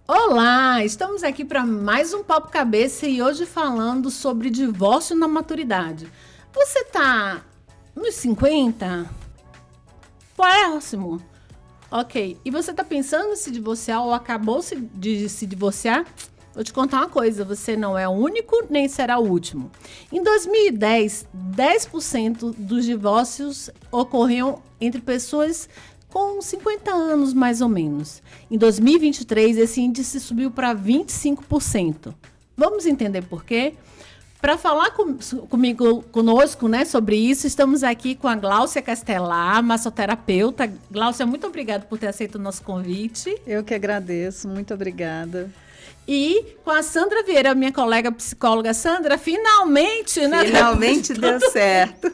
Olá, estamos aqui para mais um Papo Cabeça e hoje falando sobre divórcio na maturidade. Você tá nos 50? Próximo. Ok. E você tá pensando em se divorciar ou acabou de se divorciar? Vou te contar uma coisa, você não é o único nem será o último. Em 2010, 10% dos divórcios ocorriam entre pessoas com 50 anos, mais ou menos. Em 2023, esse índice subiu para 25%. Vamos entender por quê? Para falar conosco, né, sobre isso, estamos aqui com a Gláucia Castelar, massoterapeuta. Gláucia, muito obrigada por ter aceito o nosso convite. Eu que agradeço, muito obrigada. E com a Sandra Vieira, minha colega psicóloga. Sandra, finalmente, né? Finalmente deu certo.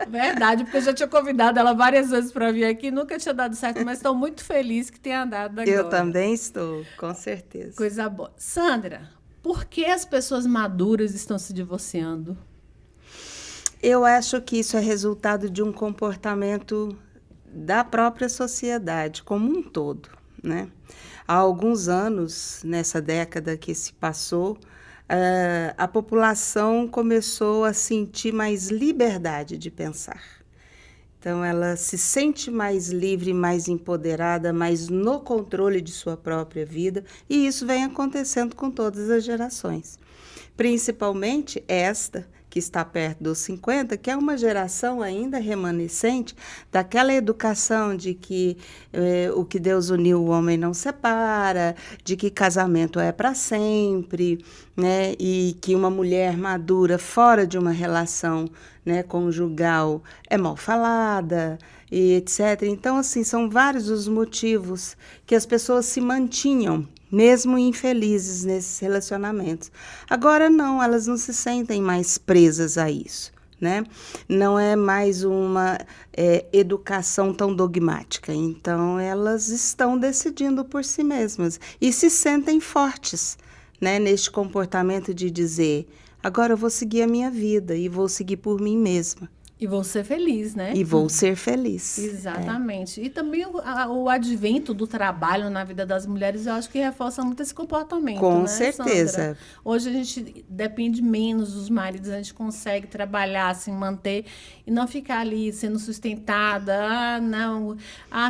Verdade, porque eu já tinha convidado ela várias vezes para vir aqui, nunca tinha dado certo, mas estou muito feliz que tenha dado agora. Eu também estou, com certeza. Coisa boa. Sandra, por que as pessoas maduras estão se divorciando? Eu acho que isso é resultado de um comportamento da própria sociedade como um todo, né? Há alguns anos, nessa década que se passou, a população começou a sentir mais liberdade de pensar. Então, ela se sente mais livre, mais empoderada, mais no controle de sua própria vida, e isso vem acontecendo com todas as gerações. Principalmente esta, que está perto dos 50, que é uma geração ainda remanescente daquela educação de que o que Deus uniu o homem não separa, de que casamento é para sempre, né? E que uma mulher madura fora de uma relação, né, conjugal é mal falada, e etc. Então, assim, são vários os motivos que as pessoas se mantinham mesmo infelizes nesses relacionamentos. Agora não, elas não se sentem mais presas a isso, né? Não é mais uma educação tão dogmática. Então, elas estão decidindo por si mesmas e se sentem fortes, né, neste comportamento de dizer, agora eu vou seguir a minha vida e vou seguir por mim mesma. E vou ser feliz, né? E vou ser feliz. Exatamente. E também o advento do trabalho na vida das mulheres, eu acho que reforça muito esse comportamento, Com né, certeza. Sandra? Hoje a gente depende menos dos maridos, a gente consegue trabalhar, se manter e não ficar ali sendo sustentada.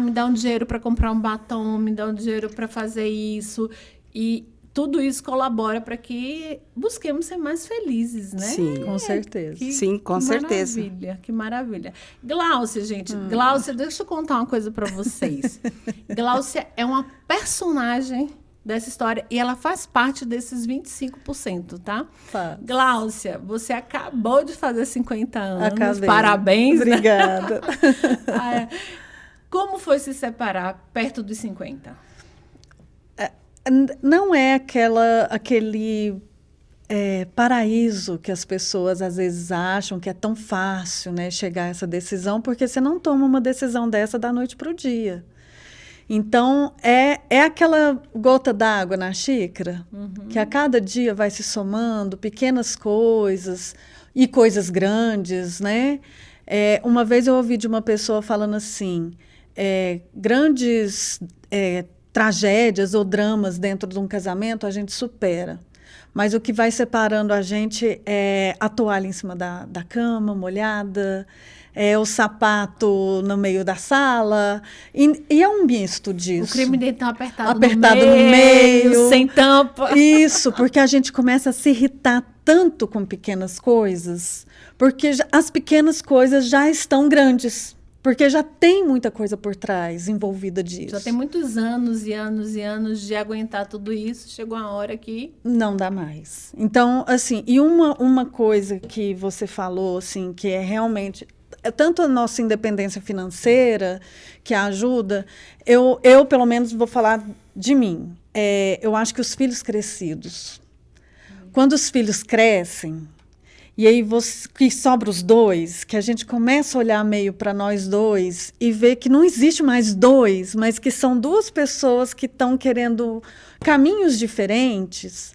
Me dá um dinheiro para comprar um batom, me dá um dinheiro para fazer isso. E tudo isso colabora para que busquemos ser mais felizes, né? Sim, com certeza. Sim, com certeza. Maravilha, que maravilha. Gláucia, gente. Gláucia, deixa eu contar uma coisa para vocês. Gláucia é uma personagem dessa história e ela faz parte desses 25%, tá? Faz. Gláucia, você acabou de fazer 50 anos. Acabei. Parabéns. Obrigada. Como foi se separar perto dos 50? Não é aquele paraíso que as pessoas às vezes acham que é tão fácil, né, chegar a essa decisão, porque você não toma uma decisão dessa da noite para o dia. Então, é aquela gota d'água na xícara, que a cada dia vai se somando pequenas coisas e coisas grandes, né? Uma vez eu ouvi de uma pessoa falando assim, grandes tragédias ou dramas dentro de um casamento a gente supera. Mas o que vai separando a gente é a toalha em cima da cama, molhada, o sapato no meio da sala. E é um misto disso. O creme dental apertado no meio. Sem tampa. Isso, porque a gente começa a se irritar tanto com pequenas coisas, porque as pequenas coisas já estão grandes. Porque já tem muita coisa por trás envolvida disso. Já tem muitos anos e anos e anos de aguentar tudo isso. Chegou uma hora que não dá mais. Então, assim, e uma coisa que você falou, assim, que é realmente tanto a nossa independência financeira, que ajuda, eu pelo menos vou falar de mim. Eu acho que os filhos crescidos, quando os filhos crescem, e aí que sobra os dois, que a gente começa a olhar meio para nós dois e ver que não existe mais dois, mas que são duas pessoas que estão querendo caminhos diferentes,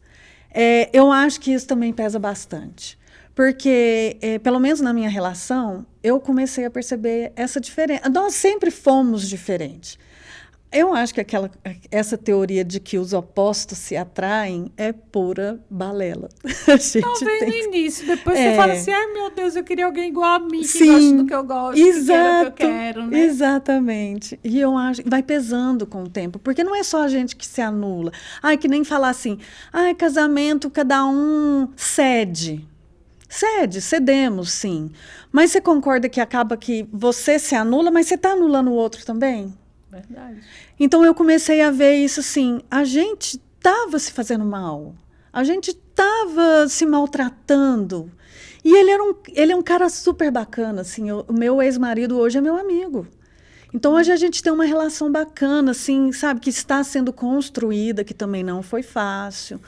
Eu acho que isso também pesa bastante. Porque, pelo menos na minha relação, eu comecei a perceber essa diferença. Nós sempre fomos diferentes. Eu acho que essa teoria de que os opostos se atraem é pura balela. Talvez no início, depois você fala assim, ai meu Deus, eu queria alguém igual a mim, que Sim, gosta do que eu gosto, exato, que queira o que eu quero, né? Exatamente. E eu acho vai pesando com o tempo, porque não é só a gente que se anula. Ai, que nem falar assim, ai, casamento, cada um cede. Cedemos, sim. Mas você concorda que acaba que você se anula, mas você está anulando o outro também? Verdade. Então eu comecei a ver isso assim, a gente estava se fazendo mal, a gente estava se maltratando. E ele é um cara super bacana, assim, o meu ex-marido hoje é meu amigo. Então hoje a gente tem uma relação bacana, assim, sabe, que está sendo construída, que também não foi fácil.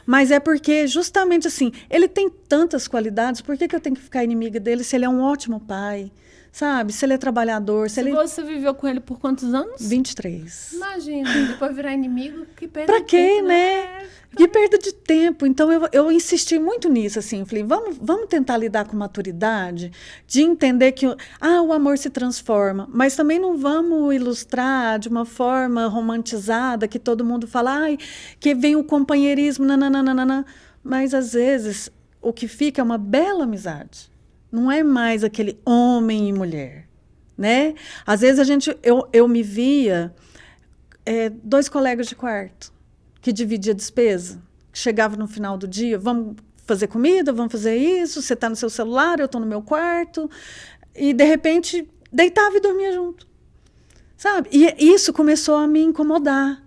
Mas é porque, justamente assim, ele tem tantas qualidades, por que eu tenho que ficar inimiga dele se ele é um ótimo pai? Sabe? Se ele é trabalhador. Se ele... Você viveu com ele por quantos anos? 23. Imagina, depois virar inimigo, que perda pra de quê, tempo, né? Que perda de tempo. Então, eu insisti muito nisso, assim. Falei, vamos tentar lidar com maturidade, de entender que o amor se transforma. Mas também não vamos ilustrar de uma forma romantizada, que todo mundo fala, ai, que vem o companheirismo, nananana. Mas, às vezes, o que fica é uma bela amizade. Não é mais aquele homem e mulher, né? Às vezes eu me via 2 colegas de quarto que dividiam a despesa, que chegavam no final do dia, vamos fazer comida, vamos fazer isso, você está no seu celular, eu estou no meu quarto, e de repente deitava e dormia junto, sabe? E isso começou a me incomodar,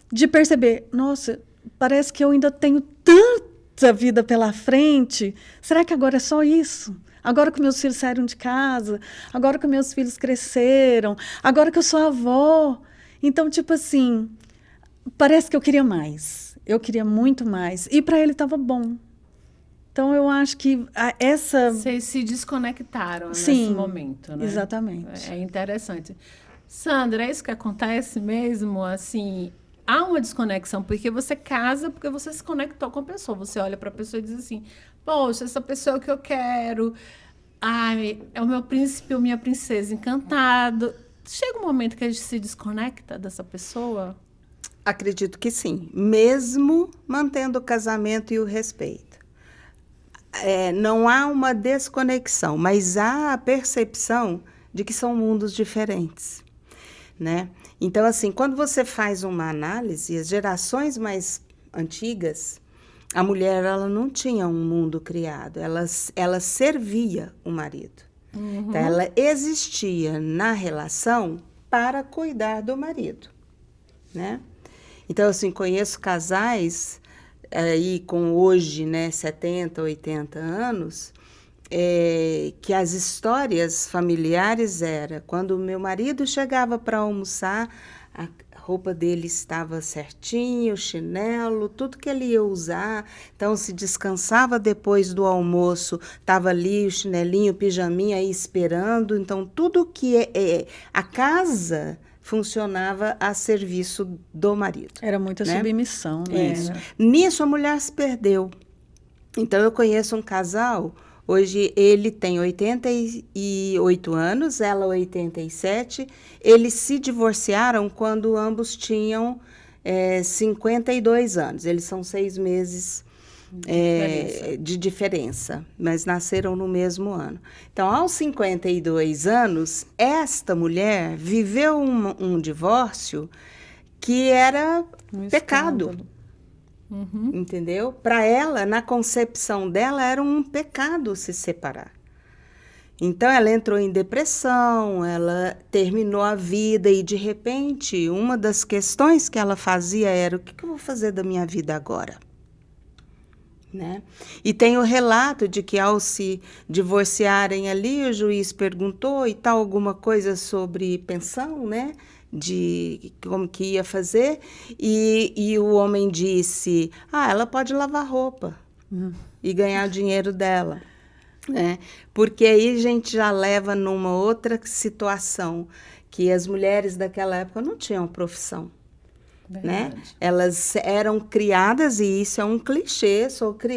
de perceber, nossa, parece que eu ainda tenho tanta vida pela frente, será que agora é só isso? Agora que meus filhos saíram de casa, agora que meus filhos cresceram, agora que eu sou avó. Então, tipo assim, parece que eu queria mais. Eu queria muito mais. E para ele estava bom. Então, eu acho que essa... Vocês se desconectaram Sim, nesse momento, né? Exatamente. É interessante. Sandra, é isso que acontece mesmo? Assim, há uma desconexão, porque você casa porque você se conectou com a pessoa. Você olha para a pessoa e diz assim, poxa, essa pessoa é o que eu quero. Ai, é o meu príncipe ou minha princesa encantado. Chega um momento que a gente se desconecta dessa pessoa? Acredito que sim, mesmo mantendo o casamento e o respeito. Não há uma desconexão, mas há a percepção de que são mundos diferentes, né? Então, assim, quando você faz uma análise, as gerações mais antigas, a mulher ela não tinha um mundo criado, ela servia o marido. Uhum. Então, ela existia na relação para cuidar do marido, né? Então, assim, conheço casais aí com hoje, né, 70, 80 anos, que as histórias familiares era quando o meu marido chegava para almoçar, a roupa dele estava certinho, chinelo, tudo que ele ia usar. Então, se descansava depois do almoço, estava ali o chinelinho, o pijaminha aí esperando. Então, tudo que a casa funcionava a serviço do marido. Era muita submissão, né? Isso. Nisso, a mulher se perdeu. Então, eu conheço um casal, hoje ele tem 88 anos, ela 87. Eles se divorciaram quando ambos tinham 52 anos. Eles são 6 meses de diferença, mas nasceram no mesmo ano. Então, aos 52 anos, esta mulher viveu um divórcio que era pecado. Uhum. Entendeu? Para ela, na concepção dela, era um pecado se separar. Então, ela entrou em depressão, ela terminou a vida e, de repente, uma das questões que ela fazia era: o que eu vou fazer da minha vida agora? Né? E tem o relato de que, ao se divorciarem ali, o juiz perguntou e tal, alguma coisa sobre pensão, né? De como que ia fazer, e o homem disse: ela pode lavar roupa e ganhar o dinheiro dela. Porque aí a gente já leva numa outra situação, que as mulheres daquela época não tinham profissão. né? Elas eram criadas, e isso é um clichê,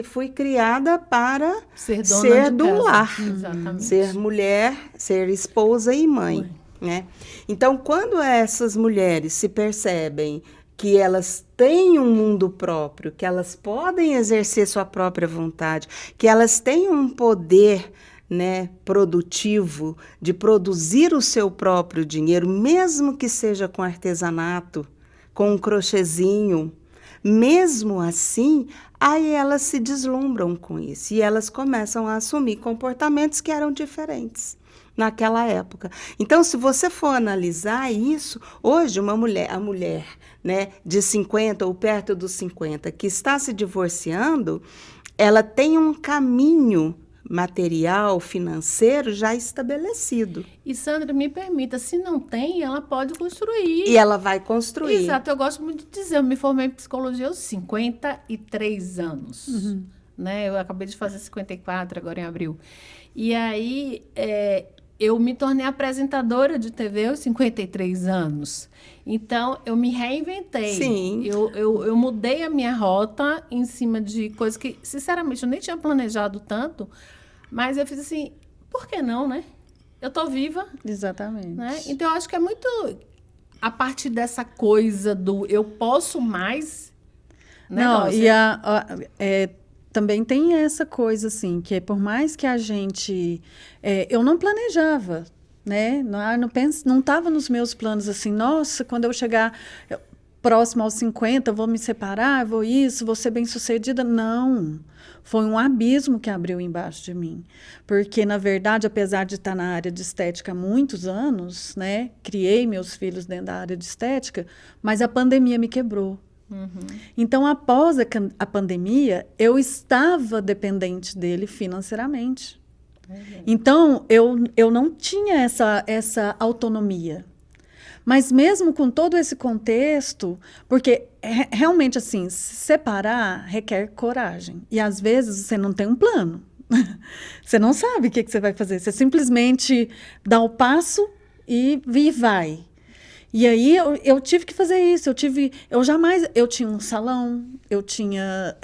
fui criada para ser dona ser de do casa. lar, Exatamente. ser mulher, ser esposa e mãe, né? Então, quando essas mulheres se percebem que elas têm um mundo próprio, que elas podem exercer sua própria vontade, que elas têm um poder, né, produtivo de produzir o seu próprio dinheiro, mesmo que seja com artesanato, com um crochêzinho, mesmo assim, aí elas se deslumbram com isso e elas começam a assumir comportamentos que eram diferentes naquela época. Então, se você for analisar isso, hoje a mulher, né, de 50 ou perto dos 50, que está se divorciando, ela tem um caminho material, financeiro já estabelecido. E Sandra, me permita, se não tem, ela pode construir. E ela vai construir. Exato, eu gosto muito de dizer, eu me formei em psicologia aos 53 anos. Né? Eu acabei de fazer 54 agora em abril. E aí, eu me tornei apresentadora de TV aos 53 anos. Então, eu me reinventei. Sim. Eu mudei a minha rota em cima de coisas que, sinceramente, eu nem tinha planejado tanto, mas eu fiz assim, por que não, né? Eu tô viva. Exatamente. Né? Então, eu acho que é muito a partir dessa coisa do eu posso mais. Né, Não, Dulce? e também tem essa coisa, assim, que por mais que a gente... eu não planejava, né? Não estava nos meus planos, assim, nossa, quando eu chegar próximo aos 50, vou me separar, vou ser bem-sucedida. Não. Foi um abismo que abriu embaixo de mim. Porque, na verdade, apesar de estar na área de estética há muitos anos, né? Criei meus filhos dentro da área de estética, mas a pandemia me quebrou. Então, após a pandemia, eu estava dependente dele financeiramente. Então, eu não tinha essa autonomia. Mas mesmo com todo esse contexto, porque realmente, assim, se separar requer coragem. E, às vezes, você não tem um plano. Você não sabe o que você vai fazer. Você simplesmente dá o passo e vai. E aí eu tive que fazer isso. Eu tinha um salão, eu tinha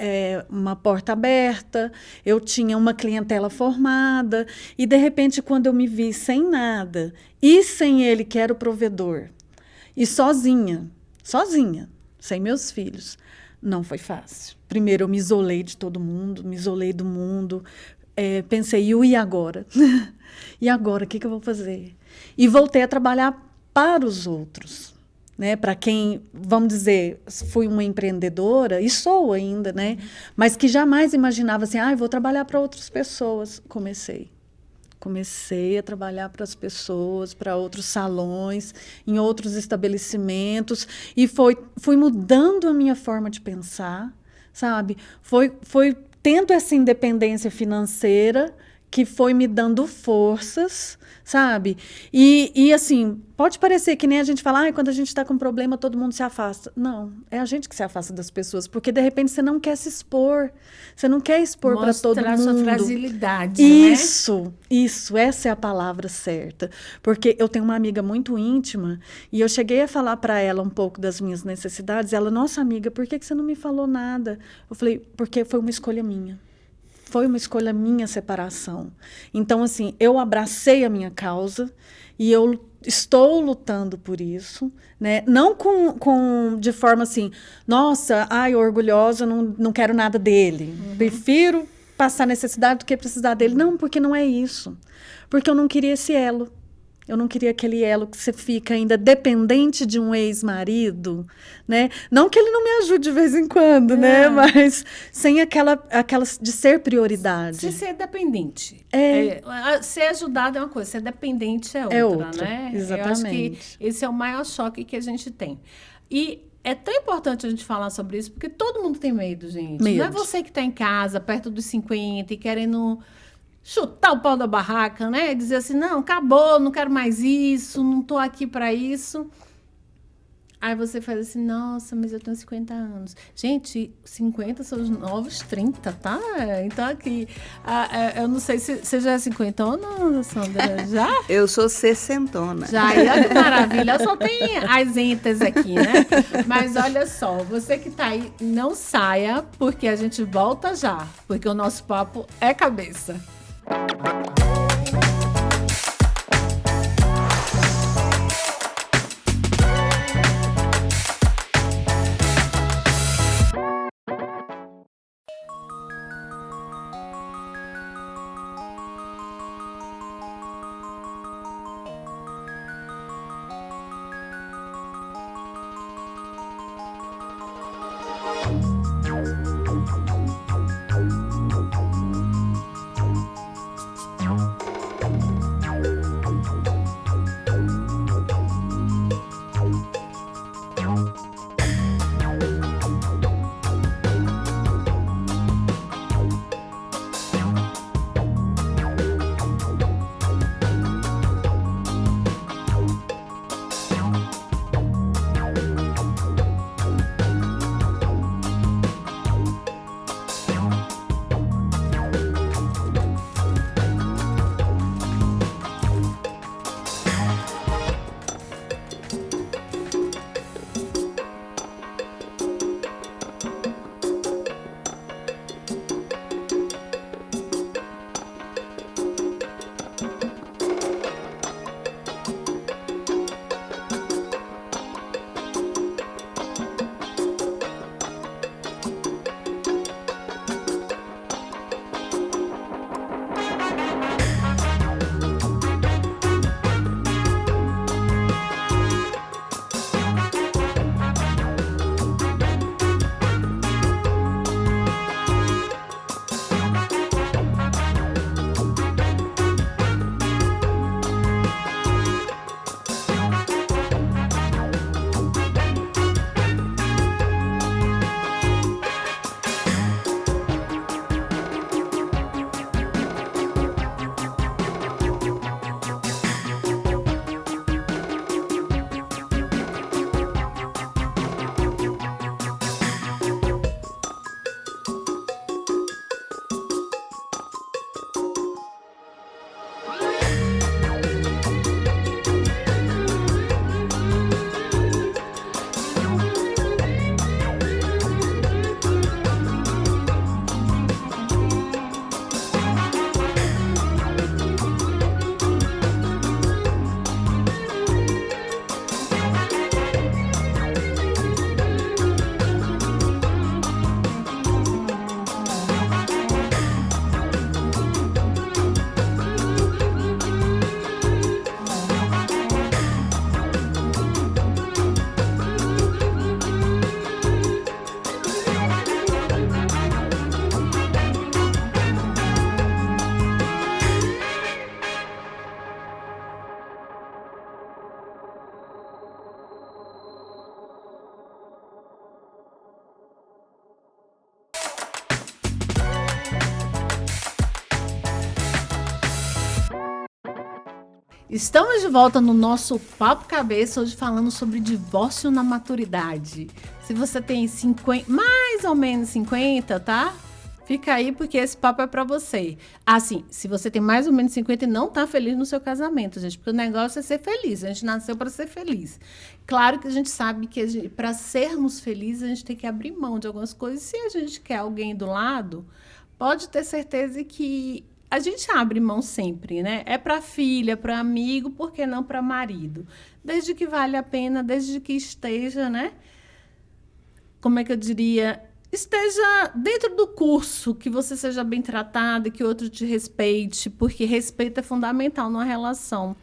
uma porta aberta, eu tinha uma clientela formada, e de repente, quando eu me vi sem nada e sem ele, que era o provedor, e sozinha, sem meus filhos, não foi fácil. Primeiro eu me isolei de todo mundo, me isolei do mundo, pensei, e agora? E agora, o que eu vou fazer? E voltei a trabalhar para os outros, né? Para quem, vamos dizer, fui uma empreendedora, e sou ainda, né? Mas que jamais imaginava assim, vou trabalhar para outras pessoas. Comecei a trabalhar para as pessoas, para outros salões, em outros estabelecimentos, e fui mudando a minha forma de pensar, sabe? Foi tendo essa independência financeira que foi me dando forças, sabe? E assim, pode parecer que nem a gente fala, quando a gente está com problema, todo mundo se afasta. Não, é a gente que se afasta das pessoas, porque de repente você não quer se expor, você não quer expor para todo mundo. Mostrar sua fragilidade, Isso, essa é a palavra certa. Porque eu tenho uma amiga muito íntima, e eu cheguei a falar para ela um pouco das minhas necessidades, ela, nossa amiga, por que você não me falou nada? Eu falei, porque foi uma escolha minha. Foi uma escolha minha, separação. Então, assim, eu abracei a minha causa e eu estou lutando por isso, né? Não de forma assim, nossa, orgulhosa, não quero nada dele. Prefiro passar necessidade do que precisar dele. Não, porque não é isso. Porque eu não queria esse elo. Eu não queria aquele elo que você fica ainda dependente de um ex-marido, né? Não que ele não me ajude de vez em quando, né? Mas sem aquela de ser prioridade. Se ser dependente. Ser ajudado é uma coisa, ser dependente é outra, né? Exatamente. Eu acho que esse é o maior choque que a gente tem. E é tão importante a gente falar sobre isso, porque todo mundo tem medo, gente. Não é você que está em casa, perto dos 50 e querendo chutar o pau da barraca, né? Dizer assim, não, acabou, não quero mais isso, não estou aqui para isso. Aí você faz assim, nossa, mas eu tenho 50 anos. Gente, 50 são os novos 30, tá? Então aqui, eu não sei se você já é 50, Sandra? Já? Eu sou sessentona. Já, e olha que maravilha. Só tem as entas aqui, né? Mas olha só, você que tá aí, não saia, porque a gente volta já. Porque o nosso papo é cabeça. Estamos de volta no nosso Papo Cabeça, hoje falando sobre divórcio na maturidade. Se você tem 50, mais ou menos 50, tá? Fica aí porque esse papo é pra você. Assim, se você tem mais ou menos 50 e não tá feliz no seu casamento, gente, porque o negócio é ser feliz. A gente nasceu para ser feliz. Claro que a gente sabe que para sermos felizes, a gente tem que abrir mão de algumas coisas. Se a gente quer alguém do lado, pode ter certeza que a gente abre mão sempre, né? É para filha, para amigo, por que não para marido? Desde que vale a pena, desde que esteja, né? Como é que eu diria? Esteja dentro do curso, que você seja bem tratada, que o outro te respeite, porque respeito é fundamental numa relação.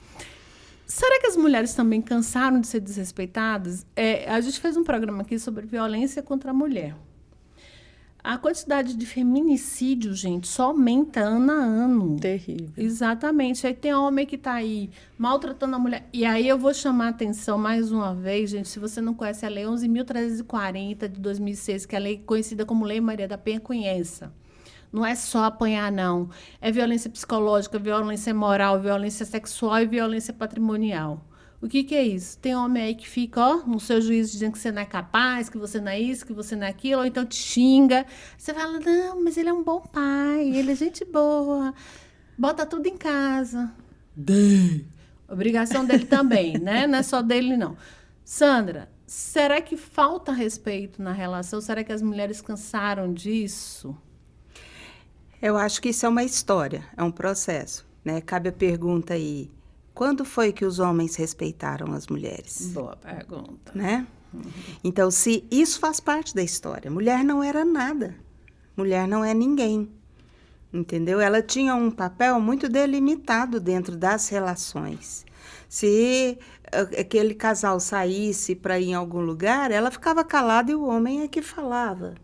Será que as mulheres também cansaram de ser desrespeitadas? A gente fez um programa aqui sobre violência contra a mulher. A quantidade de feminicídio, gente, só aumenta ano a ano. Terrível. Exatamente. Aí tem homem que está aí maltratando a mulher. E aí eu vou chamar a atenção mais uma vez, gente, se você não conhece a Lei 11.340 de 2006, que é a lei conhecida como Lei Maria da Penha, conheça. Não é só apanhar, não. É violência psicológica, violência moral, violência sexual e violência patrimonial. O que é isso? Tem homem aí que fica, ó, no seu juízo dizendo que você não é capaz, que você não é isso, que você não é aquilo, ou então te xinga. Você fala, não, mas ele é um bom pai, ele é gente boa, bota tudo em casa. Obrigação dele também, né? Não é só dele, não. Sandra, será que falta respeito na relação? Será que as mulheres cansaram disso? Eu acho que isso é uma história, é um processo, né? Cabe a pergunta aí, quando foi que os homens respeitaram as mulheres? Boa pergunta. Né? Então, se isso faz parte da história, mulher não era nada, mulher não é ninguém, entendeu? Ela tinha um papel muito delimitado dentro das relações. Se aquele casal saísse para ir em algum lugar, ela ficava calada e o homem é que falava,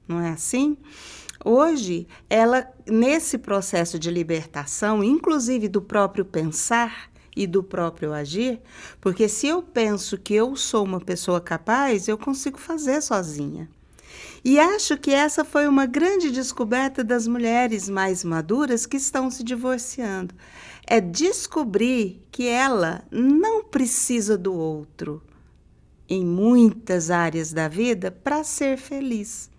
não é assim? Hoje, ela, nesse processo de libertação, inclusive do próprio pensar e do próprio agir, porque se eu penso que eu sou uma pessoa capaz, eu consigo fazer sozinha. E acho que essa foi uma grande descoberta das mulheres mais maduras que estão se divorciando. É descobrir que ela não precisa do outro em muitas áreas da vida para ser feliz.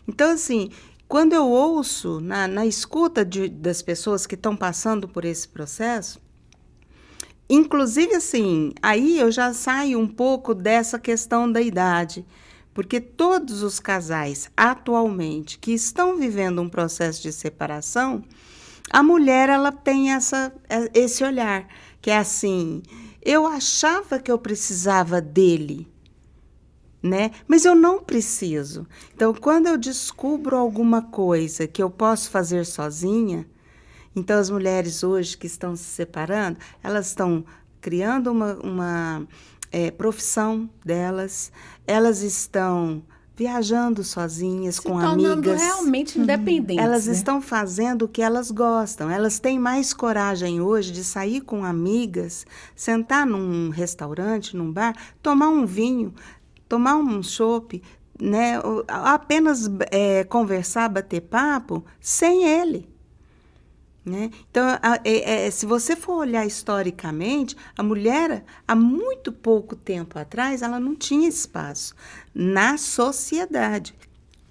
Então, assim, quando eu ouço, na escuta das pessoas que estão passando por esse processo, inclusive, assim, aí eu já saio um pouco dessa questão da idade, porque todos os casais, atualmente, que estão vivendo um processo de separação, a mulher, ela tem esse olhar, que é assim, eu achava que eu precisava dele, né? Mas eu não preciso. Então, quando eu descubro alguma coisa que eu posso fazer sozinha, então as mulheres hoje que estão se separando, elas estão criando uma profissão delas, elas estão viajando sozinhas, com amigas. Realmente independentes. Elas estão fazendo o que elas gostam. Elas têm mais coragem hoje de sair com amigas, sentar num restaurante, num bar, tomar um vinho, tomar um chopp, né? Apenas conversar, bater papo, sem ele. Né? Então, se você for olhar historicamente, a mulher, há muito pouco tempo atrás, ela não tinha espaço na sociedade.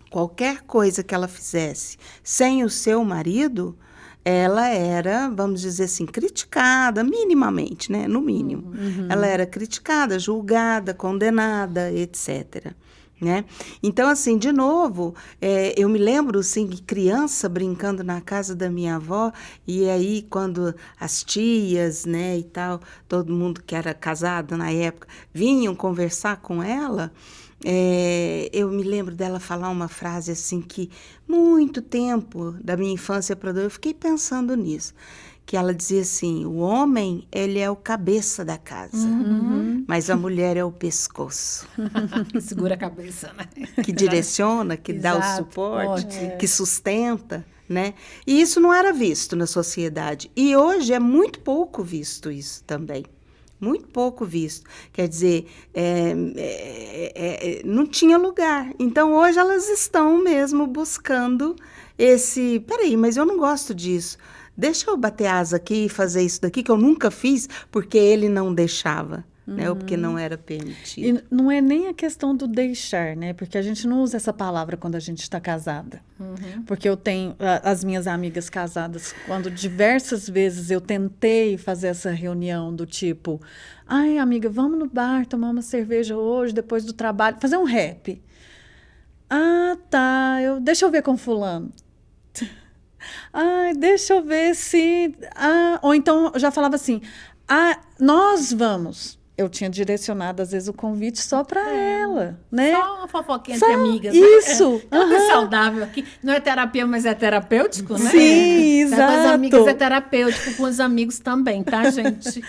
Qualquer coisa que ela fizesse sem o seu marido, ela era, vamos dizer assim, criticada, minimamente, né? No mínimo. Uhum. Ela era criticada, julgada, condenada, etc., né? Então, assim, de novo, eu me lembro, assim, criança brincando na casa da minha avó, e aí quando as tias, né, e tal, todo mundo que era casado na época, vinham conversar com ela, eu me lembro dela falar uma frase, assim, que muito tempo da minha infância para eu fiquei pensando nisso, que ela dizia assim, o homem, ele é o cabeça da casa, mas a mulher é o pescoço. Segura a cabeça, né? Que direciona, que dá o suporte, que sustenta, né? E isso não era visto na sociedade. E hoje é muito pouco visto isso também. Muito pouco visto. Quer dizer, não tinha lugar. Então, hoje elas estão mesmo buscando peraí, mas eu não gosto disso. Deixa eu bater asa aqui e fazer isso daqui, que eu nunca fiz, porque ele não deixava, né? Ou porque não era permitido. E não é nem a questão do deixar, né? Porque a gente não usa essa palavra quando a gente está casada. Porque eu tenho as minhas amigas casadas, quando diversas vezes eu tentei fazer essa reunião do tipo, ai, amiga, vamos no bar tomar uma cerveja hoje, depois do trabalho, fazer um rap. Ah, tá, deixa eu ver com fulano. Ai, deixa eu ver se... ou então, eu já falava assim, nós vamos. Eu tinha direcionado, às vezes, o convite só para ela, né? Só uma fofoquinha entre amigas. Isso. Né? É saudável aqui. Não é terapia, mas é terapêutico, né? Sim, exato. Com as amigas é terapêutico, com os amigos também, tá, gente?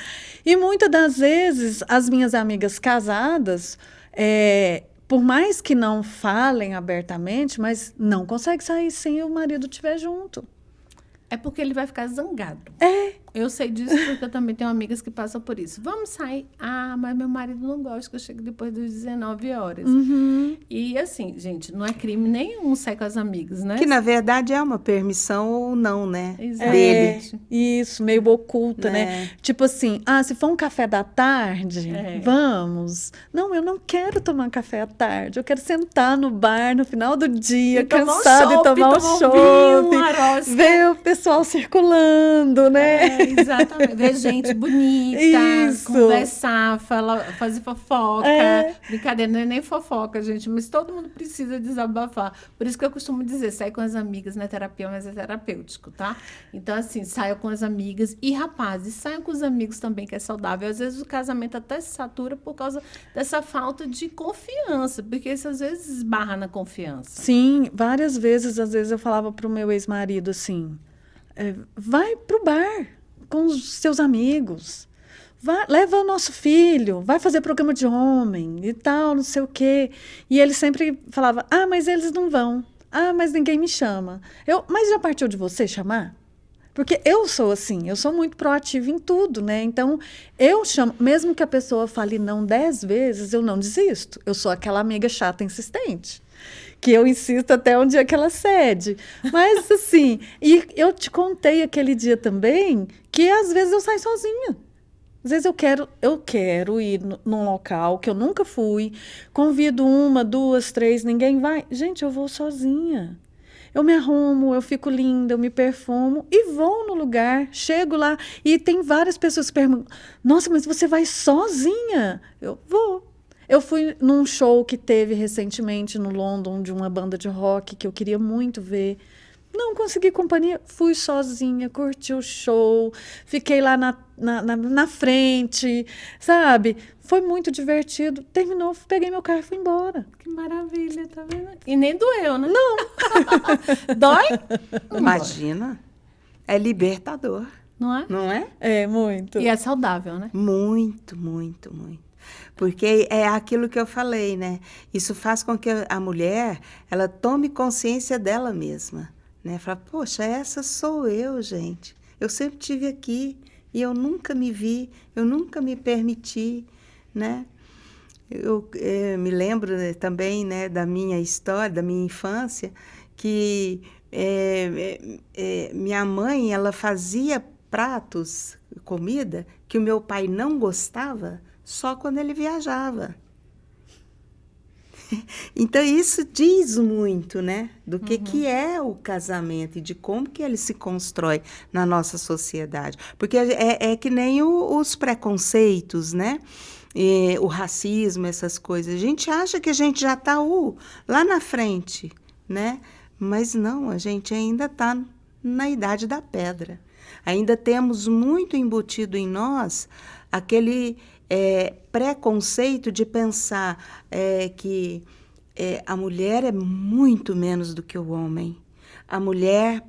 E muitas das vezes, as minhas amigas casadas... por mais que não falem abertamente, mas não consegue sair sem o marido estiver junto. É porque ele vai ficar zangado. Eu sei disso porque eu também tenho amigas que passam por isso. Vamos sair? Ah, mas meu marido não gosta que eu chegue depois das 19 horas. E assim, gente, não é crime nenhum sair com as amigas, né? Que, na verdade, é uma permissão ou não, né? Exatamente. Isso, meio oculta, né? Tipo assim, se for um café da tarde, vamos. Não, eu não quero tomar café à tarde. Eu quero sentar no bar no final do dia, E tomar cansado, e tomar um chopp, ver o pessoal circulando, né? Exatamente. Ver gente bonita, Isso. conversar, fazer fofoca. Brincadeira, não é nem fofoca, gente, mas todo mundo precisa desabafar. Por isso que eu costumo dizer, sair com as amigas não é terapia, mas é terapêutico, tá? Então, assim, saia com as amigas. E, rapazes, saiam com os amigos também, que é saudável. Às vezes o casamento até se satura por causa dessa falta de confiança, porque isso às vezes esbarra na confiança. Sim, várias vezes, às vezes eu falava pro meu ex-marido assim, vai pro bar com os seus amigos, leva o nosso filho, vai fazer programa de homem e tal, não sei o quê. E ele sempre falava, mas eles não vão, mas ninguém me chama. Mas já partiu de você chamar? Porque eu sou assim, eu sou muito proativa em tudo, né? Então, eu chamo, mesmo que a pessoa fale não 10 vezes, eu não desisto. Eu sou aquela amiga chata insistente, que eu insisto até um dia que ela cede. Mas, assim, e eu te contei aquele dia também que às vezes eu saio sozinha. Às vezes eu quero ir num local que eu nunca fui, convido 1, 2, 3, ninguém vai. Gente, eu vou sozinha. Eu me arrumo, eu fico linda, eu me perfumo e vou no lugar, chego lá e tem várias pessoas que perguntam, nossa, mas você vai sozinha? Eu vou. Eu fui num show que teve recentemente no London de uma banda de rock que eu queria muito ver. Não consegui companhia, fui sozinha, curti o show, fiquei lá na frente, sabe? Foi muito divertido. Terminou, peguei meu carro e fui embora. Que maravilha, tá vendo? E nem doeu, né? Não. Dói? Imagina. É libertador. Não é? Não é? É, muito. E é saudável, né? Muito, muito, muito. Porque é aquilo que eu falei, né? Isso faz com que a mulher, ela tome consciência dela mesma, né? Fala, poxa, essa sou eu, gente. Eu sempre estive aqui e eu nunca me vi, eu nunca me permiti, né? Eu me lembro também, né, da minha história, da minha infância, que minha mãe, ela fazia pratos, comida, que o meu pai não gostava, só quando ele viajava. Então, isso diz muito, né, do que é o casamento e de como que ele se constrói na nossa sociedade. Porque é que nem os preconceitos, né? O racismo, essas coisas. A gente acha que a gente já está lá na frente, né? Mas não, a gente ainda está na idade da pedra. Ainda temos muito embutido em nós aquele preconceito de pensar que a mulher é muito menos do que o homem. A mulher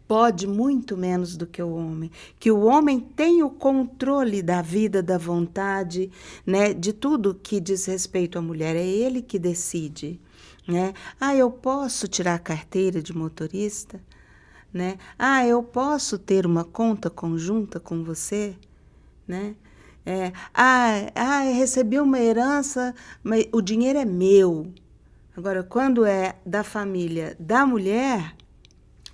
pode muito menos do que o homem. Que o homem tem o controle da vida, da vontade, né, de tudo que diz respeito à mulher. É ele que decide, né? Eu posso tirar a carteira de motorista, né? Eu posso ter uma conta conjunta com você, né? Recebi uma herança, mas o dinheiro é meu. Agora, quando é da família da mulher,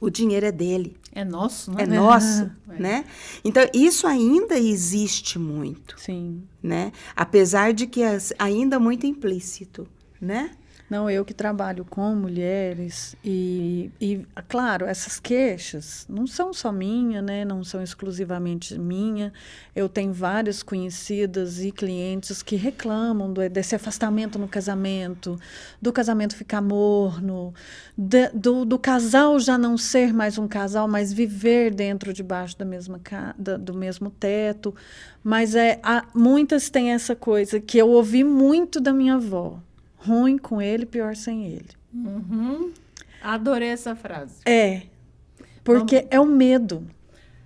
o dinheiro é dele. É nosso, né? É nosso, né? Então, isso ainda existe muito. Sim. Né? Apesar de que ainda muito implícito, né? Não, eu que trabalho com mulheres e, claro, essas queixas não são só minha, né? Não são exclusivamente minha. Eu tenho várias conhecidas e clientes que reclamam desse afastamento no casamento, do casamento ficar morno, do casal já não ser mais um casal, mas viver debaixo do mesmo teto. Mas muitas têm essa coisa que eu ouvi muito da minha avó. Ruim com ele, pior sem ele. Adorei essa frase. Porque é o medo.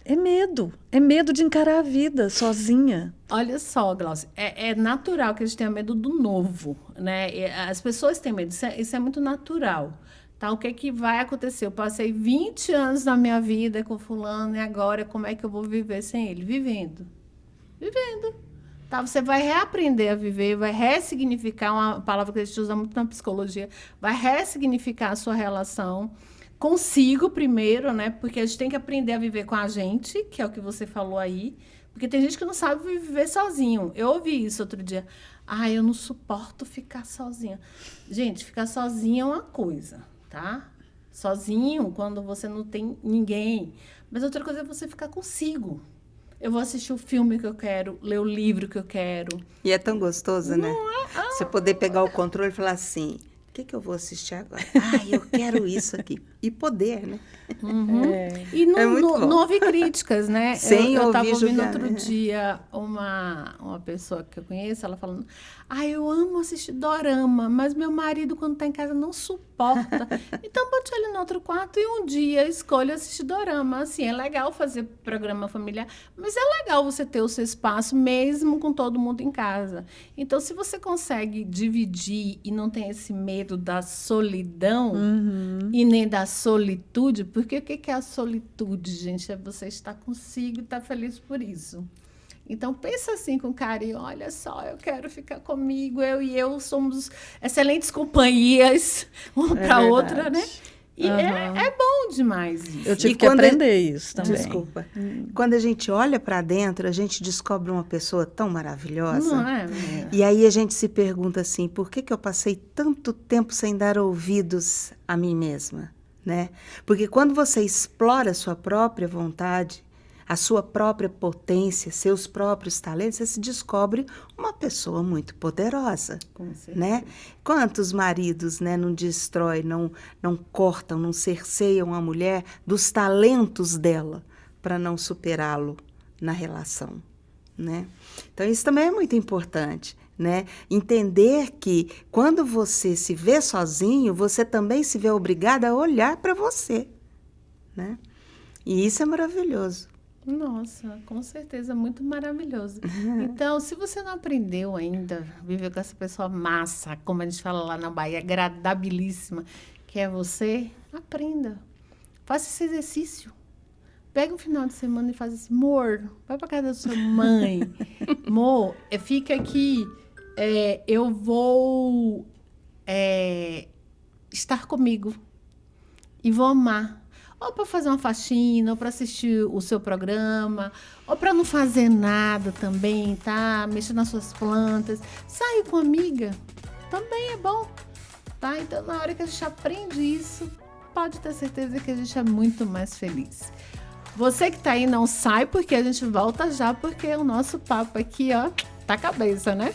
É medo. É medo de encarar a vida sozinha. Olha só, Glaucia, é natural que a gente tenha medo do novo, né? As pessoas têm medo, isso é muito natural. Tá, o que que vai acontecer? Eu passei 20 anos da minha vida com fulano e agora como é que eu vou viver sem ele? Vivendo. Vivendo. Tá, você vai reaprender a viver, vai ressignificar, uma palavra que a gente usa muito na psicologia, vai ressignificar a sua relação consigo primeiro, né? Porque a gente tem que aprender a viver com a gente, que é o que você falou aí, porque tem gente que não sabe viver sozinho. Eu ouvi isso outro dia. Ah, eu não suporto ficar sozinha. Gente, ficar sozinha é uma coisa, tá? Sozinho, quando você não tem ninguém. Mas outra coisa é você ficar consigo. Eu vou assistir o filme que eu quero, ler o livro que eu quero. E é tão gostoso, né? Não é? Você poder pegar o controle e falar assim, o que eu vou assistir agora? Ah, eu quero isso aqui. E poder, né? Uhum. E não houve críticas, né? Sem eu ouvir estava ouvindo julgar, outro né? dia uma pessoa que eu conheço, ela falando, eu amo assistir dorama, mas meu marido, quando está em casa, não suporta. Então, bote ele no outro quarto e um dia escolha assistir dorama. Assim, é legal fazer programa familiar, mas é legal você ter o seu espaço, mesmo com todo mundo em casa. Então, se você consegue dividir e não tem esse medo da solidão e nem da solitude, porque o que é a solitude, gente? É você estar consigo e estar feliz por isso. Então, pensa assim com carinho, olha só, eu quero ficar comigo, eu e eu somos excelentes companhias, uma para a outra, né? E é bom demais isso. Eu tive que aprender isso também. Desculpa. Quando a gente olha para dentro, a gente descobre uma pessoa tão maravilhosa. Não é? E aí a gente se pergunta assim, por que eu passei tanto tempo sem dar ouvidos a mim mesma? Né? Porque quando você explora a sua própria vontade, a sua própria potência, seus próprios talentos, você se descobre uma pessoa muito poderosa, Com certeza. né? Quantos maridos, né, não destroem, não cortam, não cerceiam a mulher dos talentos dela para não superá-lo na relação, né? Então isso também é muito importante, né? Entender que quando você se vê sozinho, você também se vê obrigada a olhar para você, né? E isso é maravilhoso. Nossa, com certeza, muito maravilhoso. Então, se você não aprendeu ainda a viver com essa pessoa massa, como a gente fala lá na Bahia, agradabilíssima, que é você, aprenda. Faça esse exercício. Pega um final de semana e faz assim, amor, vai pra casa da sua mãe. Amor, fica aqui, eu vou estar comigo e vou amar. Ou para fazer uma faxina, ou para assistir o seu programa, ou para não fazer nada também, tá? Mexer nas suas plantas. Sair com amiga também é bom, tá? Então, na hora que a gente aprende isso, pode ter certeza que a gente é muito mais feliz. Você que tá aí, não sai, porque a gente volta já, porque o nosso papo aqui, ó, tá cabeça, né?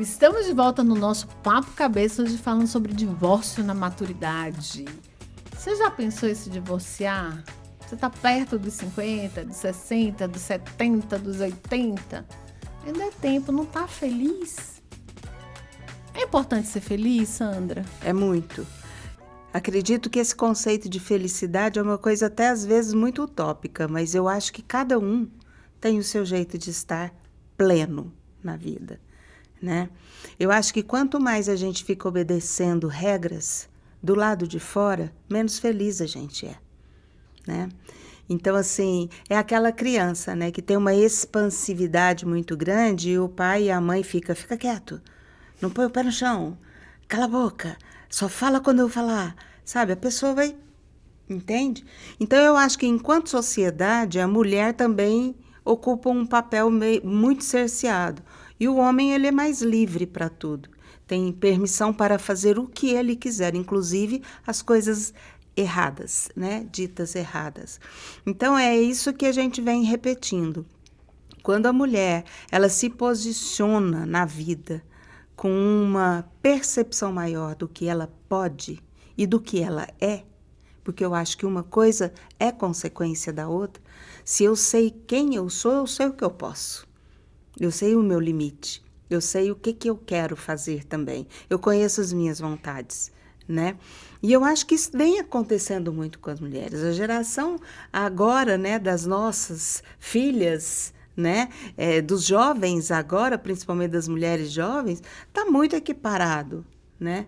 Estamos de volta no nosso Papo Cabeça, hoje falando sobre divórcio na maturidade. Você já pensou em se divorciar? Você está perto dos 50, dos 60, dos 70, dos 80? Ainda é tempo, não está feliz? É importante ser feliz, Sandra? É muito. Acredito que esse conceito de felicidade é uma coisa até às vezes muito utópica, mas eu acho que cada um tem o seu jeito de estar pleno na vida, né? Eu acho que quanto mais a gente fica obedecendo regras do lado de fora, menos feliz a gente é, né? Então, assim, é aquela criança, né, que tem uma expansividade muito grande e o pai e a mãe fica quieto, não põe o pé no chão, cala a boca, só fala quando eu falar, sabe? A pessoa vai, entende? Então, eu acho que enquanto sociedade, a mulher também ocupa um papel muito cerceado. E o homem, ele é mais livre para tudo. Tem permissão para fazer o que ele quiser, inclusive as coisas erradas, né? Ditas erradas. Então, é isso que a gente vem repetindo. Quando a mulher, ela se posiciona na vida com uma percepção maior do que ela pode e do que ela é, porque eu acho que uma coisa é consequência da outra. Se eu sei quem eu sei o que eu posso. Eu sei o meu limite. Eu sei o que eu quero fazer também. Eu conheço as minhas vontades, né? E eu acho que isso vem acontecendo muito com as mulheres. A geração agora, né, das nossas filhas, né, dos jovens agora, principalmente das mulheres jovens, está muito equiparado, né?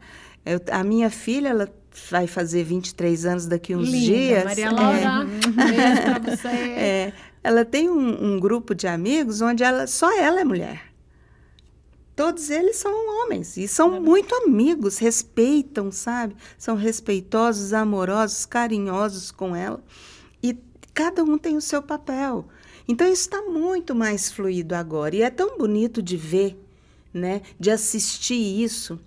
A minha filha, ela vai fazer 23 anos daqui uns Linda, dias. Maria Laura, beijo pra você. Ela tem um grupo de amigos onde só ela é mulher. Todos eles são homens e são muito amigos, respeitam, sabe? São respeitosos, amorosos, carinhosos com ela. E cada um tem o seu papel. Então, isso está muito mais fluido agora. E é tão bonito de ver, né? De assistir isso.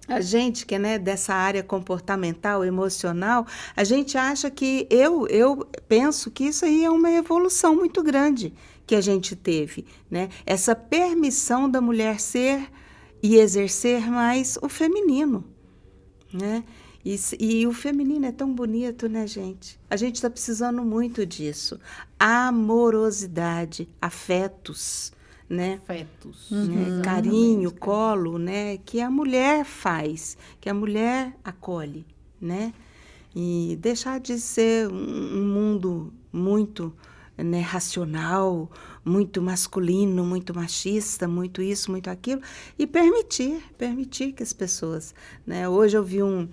A gente que é, né, dessa área comportamental, emocional, a gente acha que, eu penso que isso aí é uma evolução muito grande que a gente teve, né? Essa permissão da mulher ser e exercer mais o feminino, né? E o feminino é tão bonito, né, gente? A gente está precisando muito disso. Amorosidade, afetos, né? Afetos. Né? Carinho, colo, né? Que a mulher faz, que a mulher acolhe, né? E deixar de ser um mundo muito, né, racional, muito masculino, muito machista, muito isso, muito aquilo, e permitir que as pessoas, né? Hoje eu vi um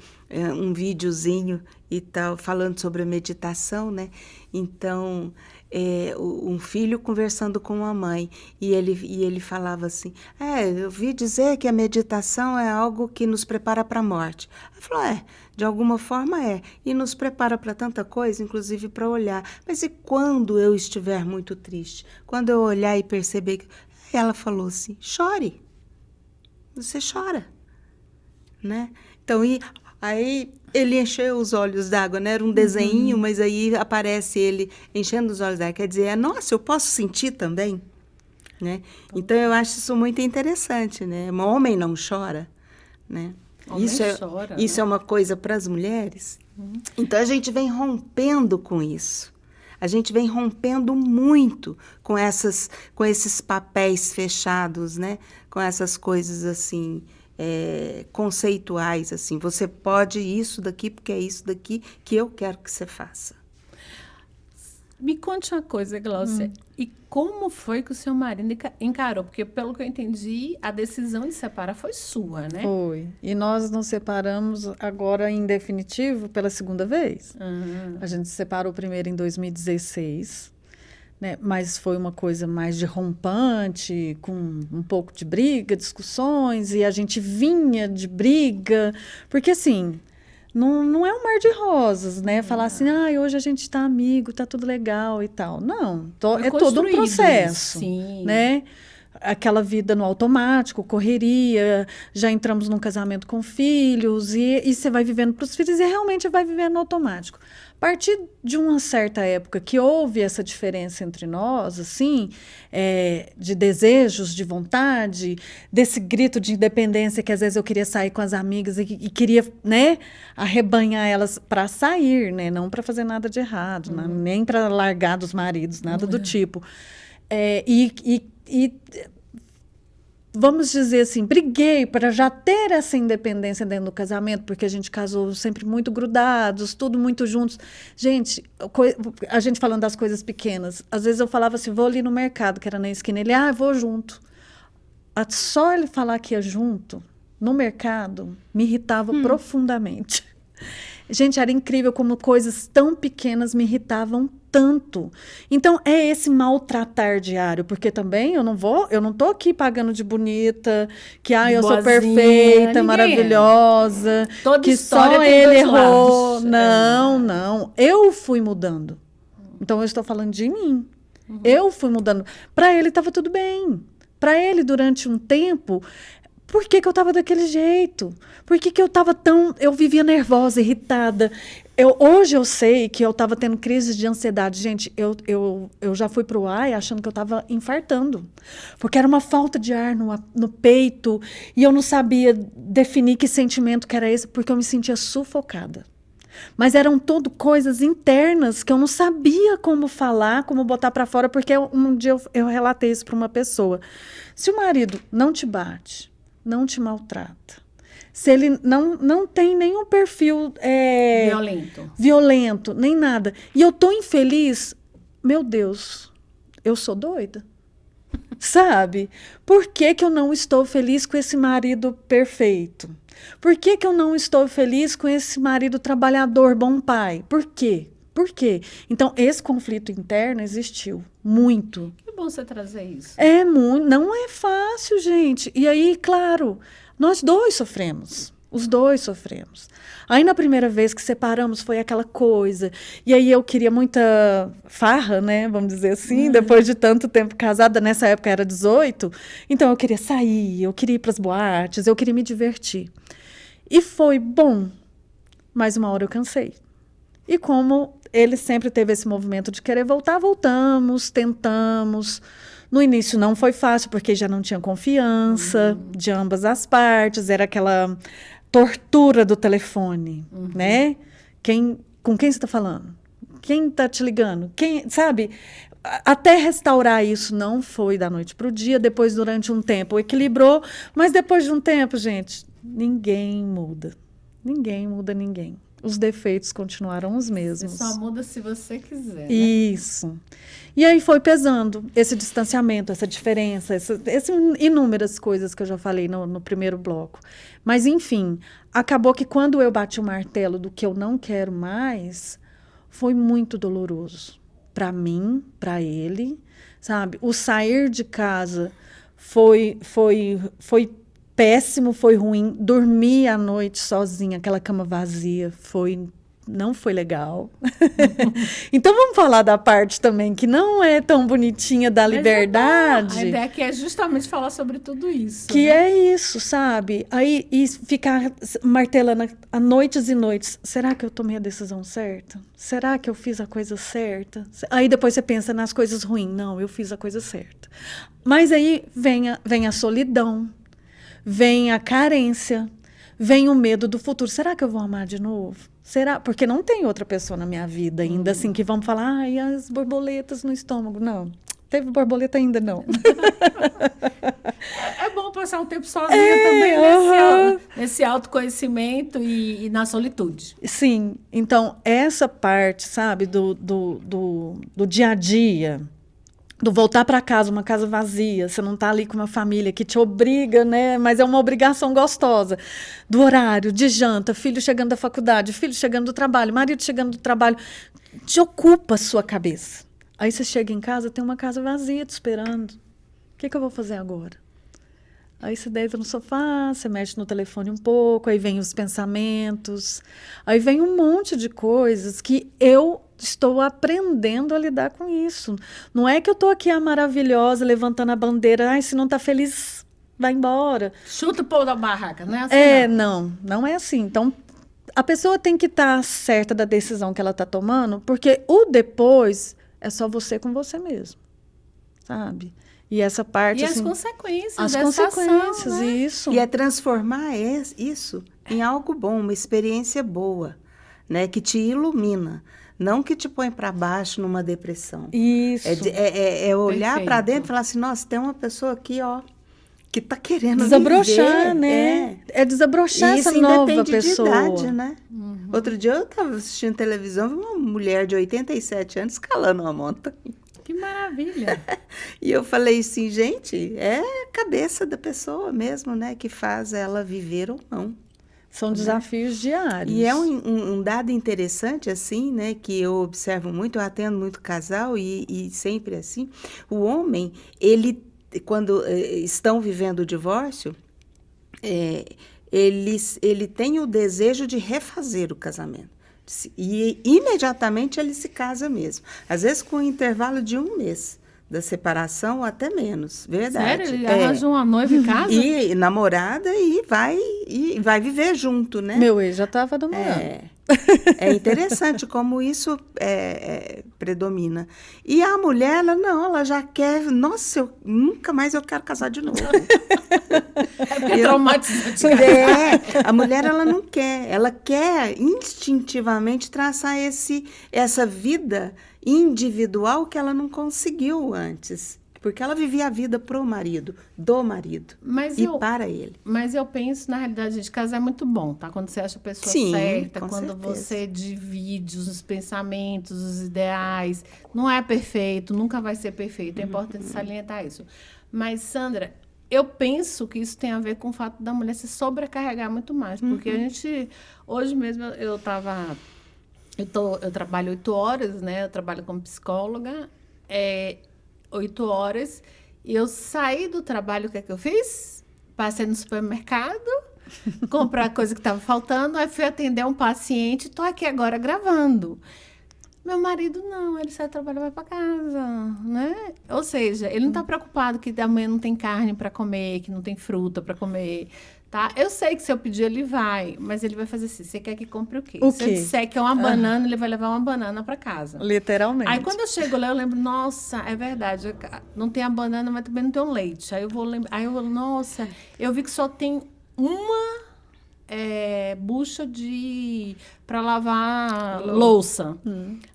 videozinho e tal, falando sobre a meditação, né? Então, um filho conversando com a mãe, e ele falava assim, eu vi dizer que a meditação é algo que nos prepara para a morte. Ela falou, de alguma forma e nos prepara para tanta coisa, inclusive para olhar. Mas e quando eu estiver muito triste? Quando eu olhar e perceber que... Ela falou assim, chore. Você chora, né? Então, aí ele encheu os olhos d'água, né? Era um desenho, mas aí aparece ele enchendo os olhos d'água. Quer dizer, nossa, eu posso sentir também, né? Então, eu acho isso muito interessante, né? Um homem não chora, né? Isso é uma coisa para as mulheres. Então, a gente vem rompendo com isso. A gente vem rompendo muito com esses papéis fechados, né? Com essas coisas assim... conceituais, assim, você pode isso daqui porque é isso daqui que eu quero que você faça. Me conte uma coisa, Glaucia, e como foi que o seu marido encarou? Porque, pelo que eu entendi, a decisão de separar foi sua, né? Foi. E nós nos separamos agora em definitivo pela segunda vez. A gente se separou primeiro em 2016, né? Mas foi uma coisa mais de rompante, com um pouco de briga, discussões, e a gente vinha de briga, porque assim, não é um mar de rosas, né? Falar assim, hoje a gente está amigo, tá tudo legal e tal. Não, é todo um processo, sim, né? aquela vida no automático, correria, já entramos num casamento com filhos, e você vai vivendo para os filhos e realmente vai vivendo no automático. A partir de uma certa época que houve essa diferença entre nós, assim, de desejos, de vontade, desse grito de independência que às vezes eu queria sair com as amigas e queria, né, arrebanhar elas para sair, né, não para fazer nada de errado, nem para largar dos maridos, nada do tipo. E vamos dizer assim, briguei para já ter essa independência dentro do casamento, porque a gente casou sempre muito grudados, tudo muito juntos. Gente, a gente falando das coisas pequenas, às vezes eu falava assim, vou ali no mercado, que era na esquina, ele, vou junto. Só ele falar que ia junto, no mercado, me irritava profundamente. Gente, era incrível como coisas tão pequenas me irritavam tanto. Então, é esse maltratar diário, porque também eu não tô aqui pagando de bonita, que eu sou perfeita, maravilhosa, Toda que história só tem ele dois errou. lados. Não. Eu fui mudando. Então, eu estou falando de mim. Eu fui mudando. Para ele estava tudo bem. Para ele, durante um tempo, por que eu estava daquele jeito? Por que eu estava tão... Eu vivia nervosa, irritada. Hoje eu sei que eu estava tendo crises de ansiedade. Gente, eu já fui para o ar achando que eu estava infartando. Porque era uma falta de ar no peito. E eu não sabia definir que sentimento que era esse, porque eu me sentia sufocada. Mas eram tudo coisas internas que eu não sabia como falar, como botar para fora, porque um dia eu relatei isso para uma pessoa. Se o marido não te bate, não te maltrata, se ele não tem nenhum perfil violento, nem nada, e eu tô infeliz, meu Deus, eu sou doida? Sabe? Por que eu não estou feliz com esse marido perfeito? Por que eu não estou feliz com esse marido trabalhador, bom pai? Por quê? Por quê? Então, esse conflito interno existiu muito. Que bom você trazer isso. Não é fácil, gente. E aí, claro, nós dois sofremos. Os dois sofremos. Aí, na primeira vez que separamos, foi aquela coisa. E aí, eu queria muita farra, né? Vamos dizer assim, depois de tanto tempo casada. Nessa época, era 18. Então, eu queria sair, eu queria ir para as boates, eu queria me divertir. E foi bom. Mas uma hora eu cansei. E como ele sempre teve esse movimento de querer voltar, voltamos, tentamos. No início não foi fácil, porque já não tinha confiança de ambas as partes. Era aquela tortura do telefone, né? Com quem você está falando? Quem está te ligando? Sabe? Até restaurar isso não foi da noite para o dia. Depois, durante um tempo, equilibrou. Mas depois de um tempo, gente, ninguém muda. Ninguém muda ninguém. Os defeitos continuaram os mesmos. Você só muda se você quiser. Isso. E aí foi pesando esse distanciamento, essa diferença, essas inúmeras coisas que eu já falei no primeiro bloco. Mas, enfim, acabou que quando eu bati o martelo do que eu não quero mais, foi muito doloroso. Para mim, para ele, sabe? O sair de casa foi péssimo, foi ruim. Dormir à noite sozinha, aquela cama vazia, não foi legal. Então, vamos falar da parte também que não é tão bonitinha da liberdade. A ideia aqui é justamente falar sobre tudo isso. Que é isso, sabe? Aí, e ficar martelando a noites e noites. Será que eu tomei a decisão certa? Será que eu fiz a coisa certa? Aí depois você pensa nas coisas ruins. Não, eu fiz a coisa certa. Mas aí vem a solidão. Vem a carência, vem o medo do futuro. Será que eu vou amar de novo? Será? Porque não tem outra pessoa na minha vida ainda, assim, que vamos falar, ai, as borboletas no estômago. Não, teve borboleta ainda, não. É bom passar um tempo sozinha também, nesse autoconhecimento e na solitude. Sim, então, essa parte, sabe, do dia a dia, do voltar para casa, uma casa vazia, você não está ali com uma família que te obriga, né? Mas é uma obrigação gostosa. Do horário, de janta, filho chegando da faculdade, filho chegando do trabalho, marido chegando do trabalho, te ocupa a sua cabeça. Aí você chega em casa, tem uma casa vazia te esperando. O que eu vou fazer agora? Aí você deita no sofá, você mexe no telefone um pouco, aí vem os pensamentos, aí vem um monte de coisas que eu estou aprendendo a lidar com isso. Não é que eu estou aqui a maravilhosa, levantando a bandeira, ai, se não está feliz, vai embora. Chuta o povo da barraca, não é assim? Não é assim. Então, a pessoa tem que estar certa da decisão que ela está tomando, porque o depois é só você com você mesmo, sabe? E essa parte, E assim, as consequências as dessa consequências, ação, né? isso. E é transformar isso em algo bom, uma experiência boa, né? Que te ilumina, não que te põe para baixo numa depressão. Isso. É olhar para Perfeito. dentro e falar assim, nossa, tem uma pessoa aqui, ó, que tá querendo Desabrochar, viver. né? É desabrochar E essa isso nova independe pessoa. de idade, né? Outro dia eu estava assistindo televisão, vi uma mulher de 87 anos escalando uma montanha. Que maravilha. E eu falei assim, gente, é a cabeça da pessoa mesmo, né? Que faz ela viver ou não. São desafios diários. E é um dado interessante, assim, né? Que eu observo muito, eu atendo muito casal e sempre assim. O homem, ele, quando estão vivendo o divórcio, ele tem o desejo de refazer o casamento. E imediatamente ele se casa mesmo. Às vezes com um intervalo de 1 mês da separação ou até menos. Verdade. Sério? Ele arranja uma noiva e casa? E namorada e vai viver junto, né? Meu ex já estava namorando. É interessante como isso predomina. E a mulher, ela já quer... Nossa, nunca mais eu quero casar de novo. É traumatizante. A mulher, ela não quer. Ela quer instintivamente traçar essa vida individual que ela não conseguiu antes. Porque ela vivia a vida pro marido, do marido para ele. Mas eu penso, na realidade, de casar é muito bom, tá? Quando você acha a pessoa Sim, certa, com quando certeza. você divide os pensamentos, os ideais. Não é perfeito, nunca vai ser perfeito. É importante salientar isso. Mas, Sandra, eu penso que isso tem a ver com o fato da mulher se sobrecarregar muito mais. Porque a gente... Hoje mesmo eu trabalho 8 horas, né? Eu trabalho como psicóloga. 8 horas, e eu saí do trabalho, o que é que eu fiz? Passei no supermercado, comprar a coisa que estava faltando, aí fui atender um paciente, estou aqui agora gravando. Meu marido não, ele sai trabalhar e vai para casa, né? Ou seja, ele não está preocupado que amanhã não tem carne para comer, que não tem fruta para comer, tá? Eu sei que se eu pedir, ele vai, mas ele vai fazer assim, você quer que compre o quê? Se eu disser que é uma banana, ele vai levar uma banana para casa. Literalmente. Aí quando eu chego lá, eu lembro, nossa, é verdade, não tem a banana, mas também não tem o leite. Aí eu vou lembrar, nossa, eu vi que só tem uma bucha para lavar louça.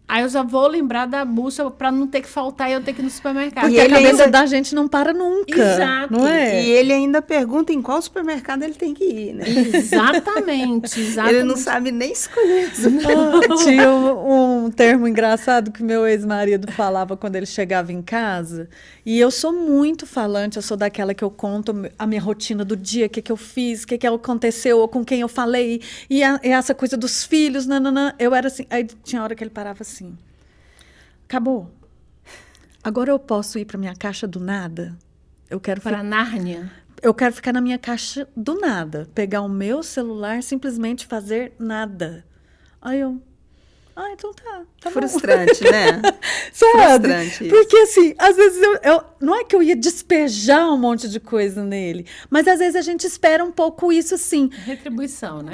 Aí eu já vou lembrar da bucha para não ter que faltar e eu ter que ir no supermercado. Porque a cabeça da gente não para nunca. Exato. Não é? E ele ainda pergunta em qual supermercado ele tem que ir, né? Exatamente. Ele não sabe nem escolher. Tinha um termo engraçado que meu ex-marido falava quando ele chegava em casa. E eu sou muito falante, eu sou daquela que eu conto a minha rotina do dia, o que eu fiz, o que aconteceu, ou com quem eu falei, e essa coisa dos filhos, nananã. Eu era assim, aí tinha hora que ele parava assim, acabou. Agora eu posso ir para minha caixa do nada? Eu quero para Nárnia. Eu quero ficar na minha caixa do nada, pegar o meu celular, simplesmente fazer nada. Aí eu, então tá frustrante, bom. Né? Sabe? Frustrante isso. Porque assim, às vezes eu não é que eu ia despejar um monte de coisa nele, mas às vezes a gente espera um pouco isso assim. Retribuição, né?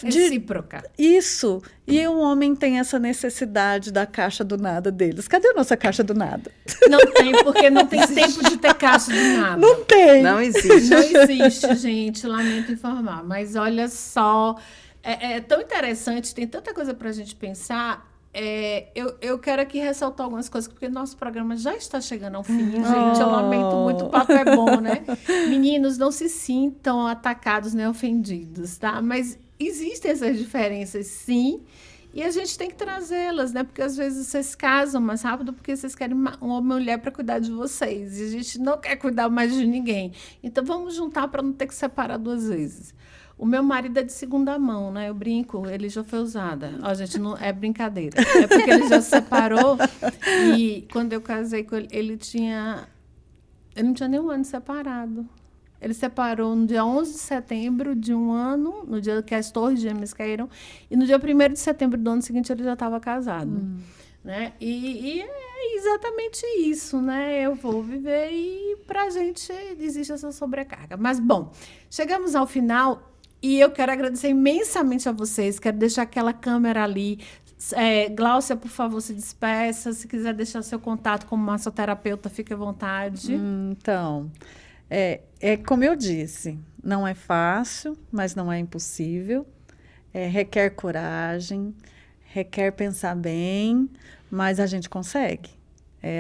Recíproca. Isso. E o homem tem essa necessidade da caixa do nada deles. Cadê a nossa caixa do nada? Não tem, porque não tem tempo de ter caixa do nada. Não tem. Não existe. Não existe, gente. Lamento informar. Mas olha só, é tão interessante, tem tanta coisa para a gente pensar. Eu quero aqui ressaltar algumas coisas, porque nosso programa já está chegando ao fim, gente. Eu lamento muito, o papo é bom, né? Meninos, não se sintam atacados nem ofendidos, tá? Mas existem essas diferenças, sim, e a gente tem que trazê-las, né? Porque às vezes vocês casam mais rápido porque vocês querem uma mulher para cuidar de vocês, e a gente não quer cuidar mais de ninguém. Então, vamos juntar para não ter que separar 2 vezes. O meu marido é de segunda mão, né? Eu brinco, ele já foi usada. Ó, gente, não é brincadeira. É porque ele já se separou e quando eu casei com ele, ele não tinha nem 1 ano separado. Ele separou no dia 11 de setembro de um ano, no dia que as Torres Gêmeas caíram, e no dia 1º de setembro do ano seguinte ele já estava casado. Né? E é exatamente isso, né? Eu vou viver e pra gente existe essa sobrecarga. Mas, bom, chegamos ao final e eu quero agradecer imensamente a vocês. Quero deixar aquela câmera ali. Gláucia, por favor, se despeça. Se quiser deixar seu contato como massoterapeuta, fique à vontade. Então, como eu disse, não é fácil, mas não é impossível. Requer coragem, requer pensar bem, mas a gente consegue.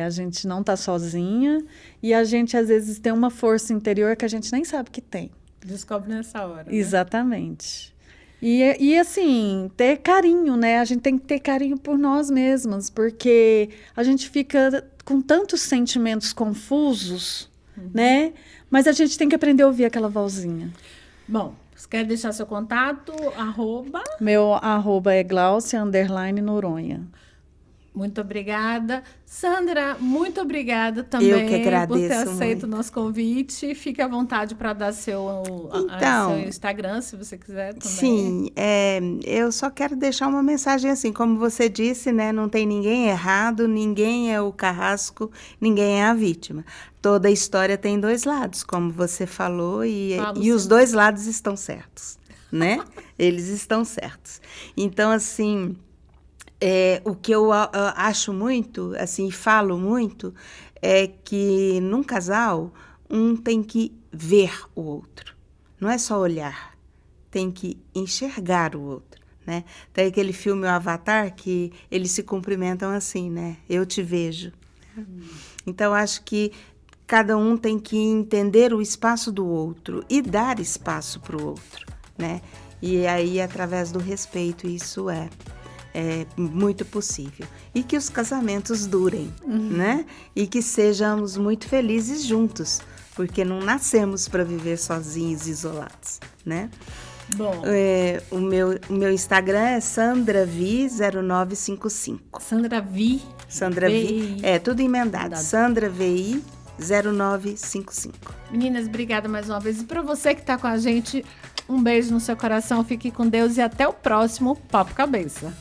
A gente não está sozinha e a gente, às vezes, tem uma força interior que a gente nem sabe que tem. Descobre nessa hora. Né? Exatamente. E, assim, ter carinho, né? A gente tem que ter carinho por nós mesmas, porque a gente fica com tantos sentimentos confusos, né? Mas a gente tem que aprender a ouvir aquela vozinha. Bom, você quer deixar seu contato? Meu arroba é Gláucia_Noronha. Muito obrigada. Sandra, muito obrigada também Eu que agradeço por ter aceito muito. o nosso convite. Fique à vontade para dar seu Instagram, se você quiser também. Sim, eu só quero deixar uma mensagem assim, como você disse, né? Não tem ninguém errado, ninguém é o carrasco, ninguém é a vítima. Toda história tem dois lados, como você falou, e os dois lados estão certos, né? Eles estão certos. Então, assim... o que eu acho muito, assim, falo muito, é que num casal, um tem que ver o outro. Não é só olhar, tem que enxergar o outro, né? Tem aquele filme O Avatar que eles se cumprimentam assim, né? Eu te vejo. Então, acho que cada um tem que entender o espaço do outro e dar espaço para o outro, né? E aí, através do respeito, isso é muito possível. E que os casamentos durem, né? E que sejamos muito felizes juntos, porque não nascemos para viver sozinhos, isolados, né? Bom. O meu Instagram é SandraVi0955. Sandra Vi. Tudo emendado. SandraVi 0955. Meninas, obrigada mais uma vez. E para você que está com a gente, um beijo no seu coração, fique com Deus e até o próximo Papo Cabeça.